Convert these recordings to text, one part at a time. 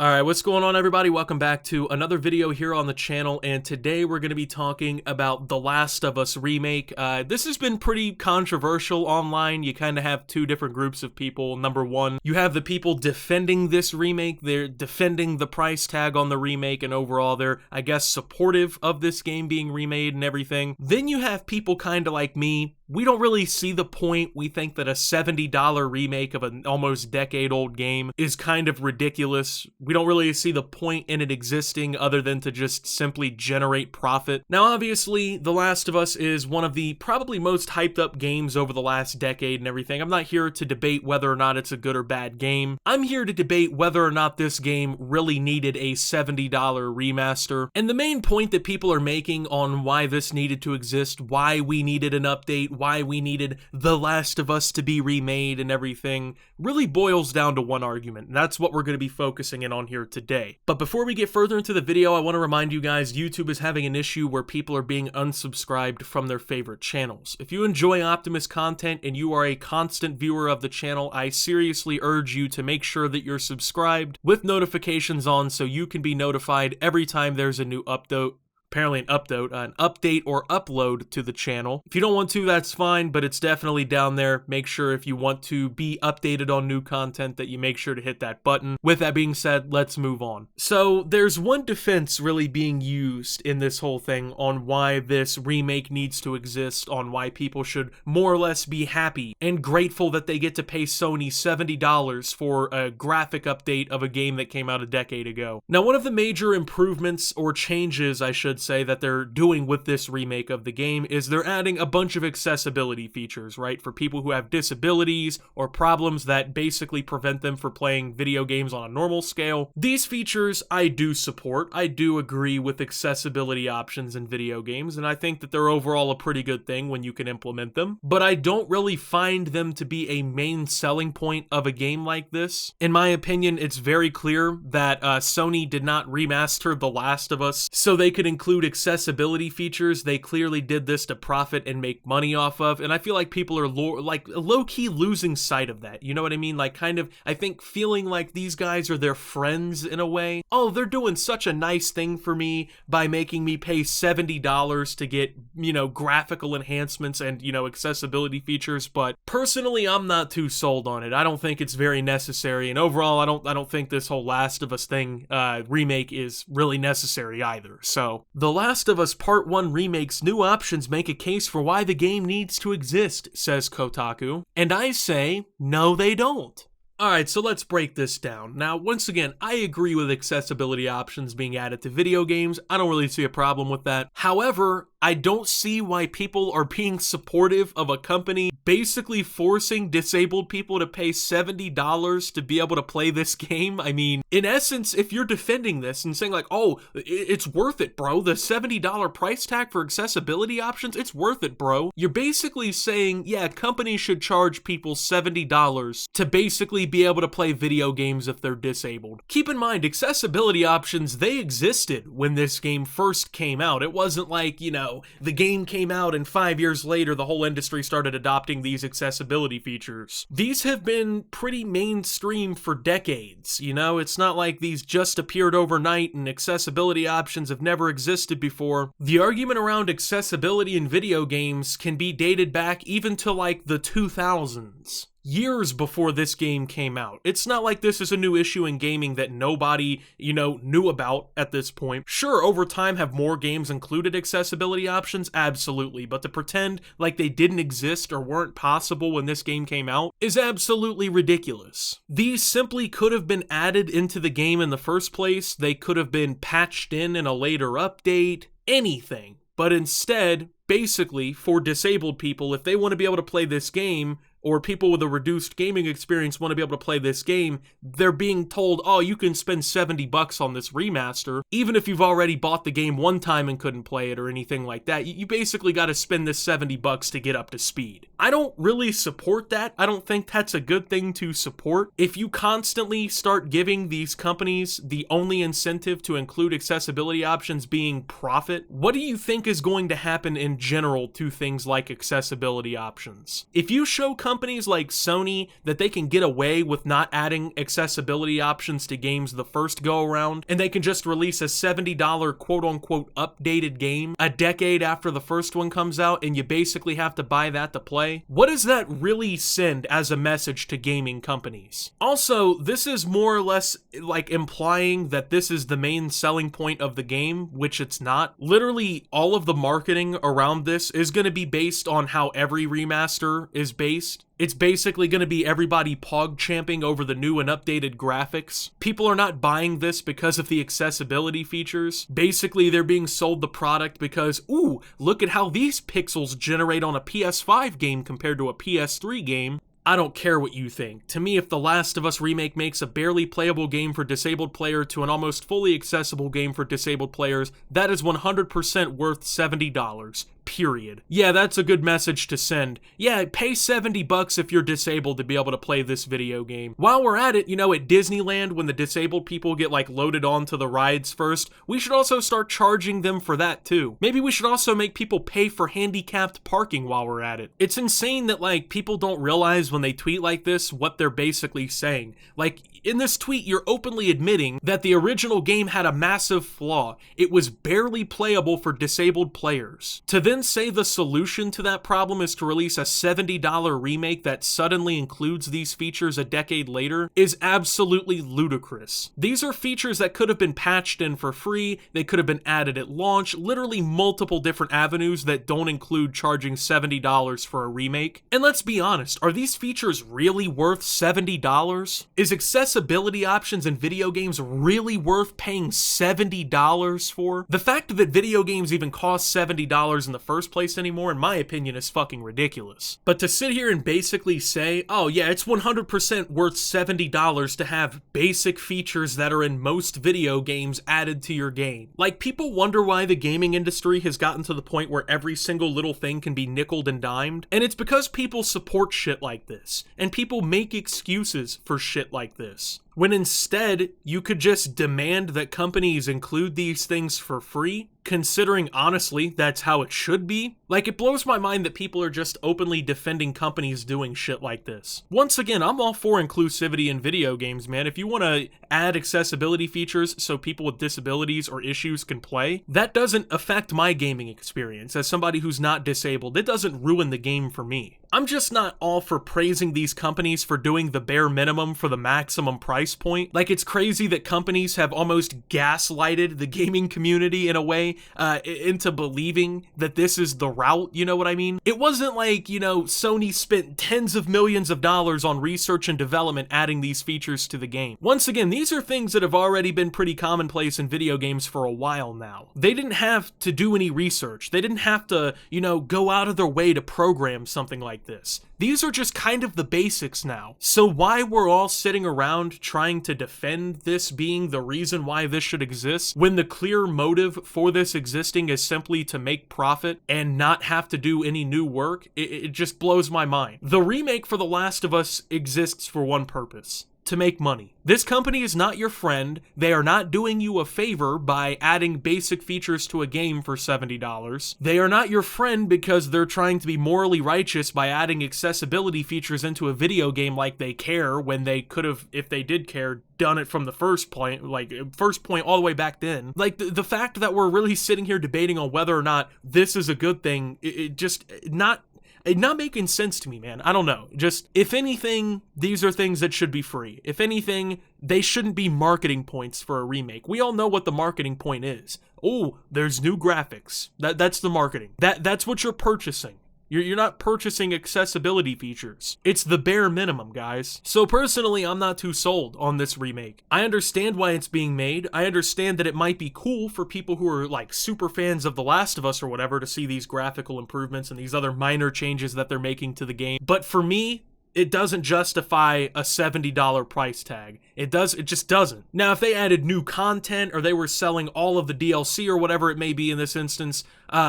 Alright, what's going on everybody? Welcome back to another video here on the channel, and today we're going to be talking about The Last of Us Remake. This has been pretty controversial online. You kind of have two different groups of people. Number one, you have the people defending this remake. They're defending the price tag on the remake, and overall they're, I guess, supportive of this game being remade and everything. Then you have people kind of like me. We don't really see the point. We think that a $70 remake of an almost decade-old game is kind of ridiculous. We don't really see the point in it existing other than to just simply generate profit. Now, obviously, The Last of Us is one of the probably most hyped up games over the last decade and everything. I'm not here to debate whether or not it's a good or bad game. I'm here to debate whether or not this game really needed a $70 remaster. And the main point that people are making on why this needed to exist, why we needed an update, why we needed The Last of Us to be remade and everything, really boils down to one argument, and that's what we're going to be focusing in on here today. But before we get further into the video, I want to remind you guys, YouTube is having an issue where people are being unsubscribed from their favorite channels. If you enjoy Optimus content and you are a constant viewer of the channel, I seriously urge you to make sure that you're subscribed with notifications on so you can be notified every time there's a new update. Apparently an update or upload to the channel. If you don't want to, that's fine, but it's definitely down there. Make sure if you want to be updated on new content that you make sure to hit that button. With that being said, let's move on. So there's one defense really being used in this whole thing on why this remake needs to exist, on why people should more or less be happy and grateful that they get to pay Sony $70 for a graphic update of a game that came out a decade ago. Now, one of the major improvements or changes, I should say, that they're doing with this remake of the game is they're adding a bunch of accessibility features, right? For people who have disabilities or problems that basically prevent them from playing video games on a normal scale. These features I do support. I do agree with accessibility options in video games, and I think that they're overall a pretty good thing when you can implement them. But I don't really find them to be a main selling point of a game like this. In my opinion, it's very clear that Sony did not remaster The Last of Us so they could include accessibility features. They clearly did this to profit and make money off of, and I feel like people are low-key losing sight of that. You know what I mean? Like, kind of, I think, feeling like these guys are their friends in a way. Oh, they're doing such a nice thing for me by making me pay $70 to get, you know, graphical enhancements and, you know, accessibility features, but personally, I'm not too sold on it. I don't think it's very necessary, and overall, I don't think this whole Last of Us thing, remake is really necessary either. So, The Last of Us Part 1 Remake's new options make a case for why the game needs to exist, says Kotaku. And I say, no they don't. Alright, so let's break this down. Now, once again, I agree with accessibility options being added to video games. I don't really see a problem with that. However, I don't see why people are being supportive of a company basically forcing disabled people to pay $70 to be able to play this game. I mean, in essence, if you're defending this and saying like, oh, it's worth it, bro, the $70 price tag for accessibility options, it's worth it, bro. You're basically saying, yeah, companies should charge people $70 to basically be able to play video games if they're disabled. Keep in mind, accessibility options, they existed when this game first came out. It wasn't like, you know, the game came out and 5 years later the whole industry started adopting these accessibility features. These have been pretty mainstream for decades, you know? It's not like these just appeared overnight and accessibility options have never existed before. The argument around accessibility in video games can be dated back even to like the 2000s. Years before this game came out. It's not like this is a new issue in gaming that nobody, you know, knew about at this point. Sure, over time have more games included accessibility options? Absolutely, but to pretend like they didn't exist or weren't possible when this game came out is absolutely ridiculous. These simply could have been added into the game in the first place. They could have been patched in a later update, anything. But instead, basically, for disabled people, if they want to be able to play this game, or people with a reduced gaming experience want to be able to play this game, they're being told, oh, you can spend $70 on this remaster, even if you've already bought the game one time and couldn't play it or anything like that. You basically got to spend this $70 to get up to speed. I don't really support that. I don't think that's a good thing to support. If you constantly start giving these companies the only incentive to include accessibility options being profit, what do you think is going to happen in general to things like accessibility options? If you show companies like Sony that they can get away with not adding accessibility options to games the first go around, and they can just release a $70 quote-unquote updated game a decade after the first one comes out, and you basically have to buy that to play, what does that really send as a message to gaming companies? Also, this is more or less like implying that this is the main selling point of the game, which it's not. Literally, all of the marketing around this is going to be based on how every remaster is based. It's basically going to be everybody pog-champing over the new and updated graphics. People are not buying this because of the accessibility features. Basically, they're being sold the product because, ooh, look at how these pixels generate on a PS5 game compared to a PS3 game. I don't care what you think. To me, if The Last of Us Remake makes a barely playable game for disabled player to an almost fully accessible game for disabled players, that is 100% worth $70. Period. Yeah, that's a good message to send. Yeah, pay $70 if you're disabled to be able to play this video game. While we're at it, you know, at Disneyland, when the disabled people get like loaded onto the rides first, we should also start charging them for that too. Maybe we should also make people pay for handicapped parking while we're at it. It's insane that like people don't realize when they tweet like this what they're basically saying. Like, in this tweet, you're openly admitting that the original game had a massive flaw. It was barely playable for disabled players. To then say the solution to that problem is to release a $70 remake that suddenly includes these features a decade later is absolutely ludicrous. These are features that could have been patched in for free, they could have been added at launch, literally multiple different avenues that don't include charging $70 for a remake. And let's be honest, are these features really worth $70? Is accessibility options in video games really worth paying $70 for? The fact that video games even cost $70 in the first place anymore, in my opinion, is fucking ridiculous. But to sit here and basically say, oh yeah, it's 100% worth $70 to have basic features that are in most video games added to your game. Like, people wonder why the gaming industry has gotten to the point where every single little thing can be nickeled and dimed, and it's because people support shit like this, and people make excuses for shit like this. When instead, you could just demand that companies include these things for free, considering honestly that's how it should be. Like, it blows my mind that people are just openly defending companies doing shit like this. Once again, I'm all for inclusivity in video games, man. If you want to add accessibility features so people with disabilities or issues can play, that doesn't affect my gaming experience. As somebody who's not disabled, it doesn't ruin the game for me. I'm just not all for praising these companies for doing the bare minimum for the maximum price point. Like, it's crazy that companies have almost gaslighted the gaming community in a way into believing that this is the route, you know what I mean? It wasn't like, you know, Sony spent tens of millions of dollars on research and development adding these features to the game. Once again, these are things that have already been pretty commonplace in video games for a while now. They didn't have to do any research. They didn't have to, you know, go out of their way to program something like this. These are just kind of the basics now. So why we're all sitting around trying to defend this being the reason why this should exist, when the clear motive for this existing is simply to make profit and not have to do any new work, it just blows my mind. The remake for The Last of Us exists for one purpose: to make money. This company is not your friend. They are not doing you a favor by adding basic features to a game for $70. They are not your friend because they're trying to be morally righteous by adding accessibility features into a video game like they care, when they could have, if they did care, done it from the first point all the way back then. Like, the fact that we're really sitting here debating on whether or not this is a good thing, it just not making sense to me, man. I don't know. Just, if anything, these are things that should be free. If anything, they shouldn't be marketing points for a remake. We all know what the marketing point is. Oh, there's new graphics. That's the marketing. That's what you're purchasing. You're not purchasing accessibility features. It's the bare minimum, guys. So personally, I'm not too sold on this remake. I understand why it's being made. I understand that it might be cool for people who are like super fans of The Last of Us or whatever to see these graphical improvements and these other minor changes that they're making to the game. But for me, it doesn't justify a $70 price tag. It just doesn't. Now, if they added new content or they were selling all of the DLC or whatever it may be in this instance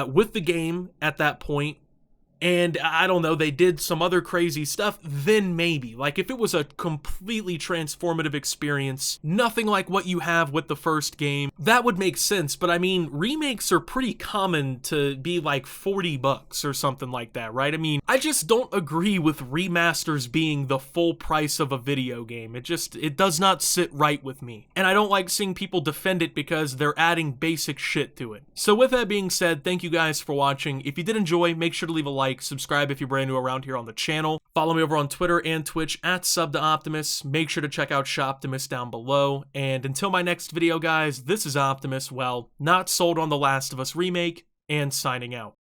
with the game at that point, and I don't know, they did some other crazy stuff, then maybe. Like, if it was a completely transformative experience, nothing like what you have with the first game, that would make sense. But I mean, remakes are pretty common to be like $40 or something like that, right? I mean, I just don't agree with remasters being the full price of a video game. It does not sit right with me. And I don't like seeing people defend it because they're adding basic shit to it. So with that being said, thank you guys for watching. If you did enjoy, make sure to leave a like, subscribe if you're brand new around here on the channel. Follow me over on Twitter and Twitch at @SubToOptimus. Make sure to check out Shoptimus down below. And until my next video, guys, this is Optimus, well, not sold on The Last of Us Remake, and signing out.